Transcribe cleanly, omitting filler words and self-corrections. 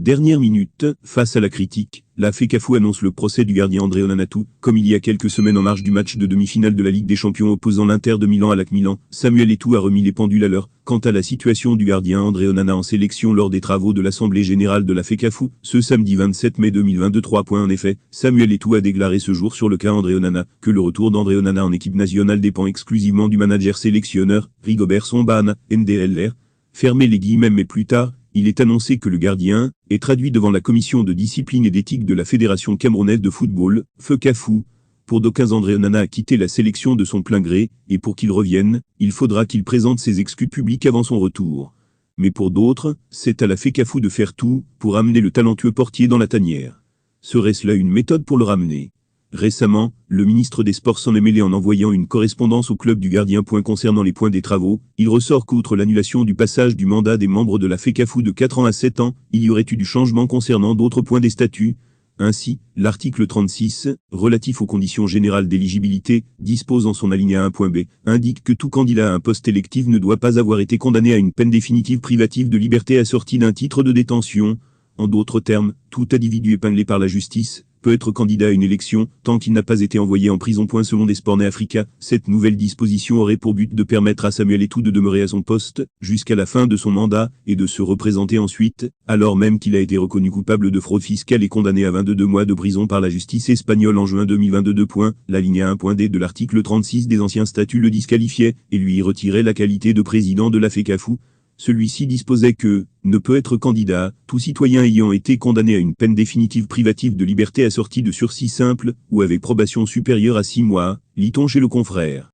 Dernière minute, face à la critique, la FECAFOOT annonce le procès du gardien André Onana. Comme il y a quelques semaines en marge du match de demi-finale de la Ligue des Champions opposant l'Inter de Milan à l'AC Milan, Samuel Eto'o a remis les pendules à l'heure. Quant à la situation du gardien André Onana en sélection lors des travaux de l'Assemblée Générale de la FECAFOOT, ce samedi 27 mai 2023. En effet, Samuel Eto'o a déclaré ce jour sur le cas André Onana, que le retour d'André Onana en équipe nationale dépend exclusivement du manager sélectionneur, Rigobert Song, NDLR. Fermez les guillemets, mais plus tard, il est annoncé que le gardien est traduit devant la commission de discipline et d'éthique de la Fédération camerounaise de football, FECAFOOT. Pour d'aucuns, André Onana a quitté la sélection de son plein gré, et pour qu'il revienne, il faudra qu'il présente ses excuses publiques avant son retour. Mais pour d'autres, c'est à la FECAFOOT de faire tout pour amener le talentueux portier dans la tanière. Serait-ce là une méthode pour le ramener ? Récemment, le ministre des Sports s'en est mêlé en envoyant une correspondance au club du gardien. Concernant les points des travaux, il ressort qu'outre l'annulation du passage du mandat des membres de la FECAFOOT de 4 ans à 7 ans, il y aurait eu du changement concernant d'autres points des statuts. Ainsi, l'article 36, relatif aux conditions générales d'éligibilité, dispose en son alinéa 1.b, indique que tout candidat à un poste électif ne doit pas avoir été condamné à une peine définitive privative de liberté assortie d'un titre de détention. En d'autres termes, tout individu épinglé par la justice peut être candidat à une élection, tant qu'il n'a pas été envoyé en prison. Selon Despornet Africa, cette nouvelle disposition aurait pour but de permettre à Samuel Eto'o de demeurer à son poste, jusqu'à la fin de son mandat, et de se représenter ensuite, alors même qu'il a été reconnu coupable de fraude fiscale et condamné à 22 mois de prison par la justice espagnole en juin 2022. L'alinéa 1.d de l'article 36 des anciens statuts le disqualifiait, et lui retirait la qualité de président de la FECAFOOT. Celui-ci disposait que « ne peut être candidat, tout citoyen ayant été condamné à une peine définitive privative de liberté assortie de sursis simple, ou avec probation supérieure à 6 mois », lit-on chez le confrère.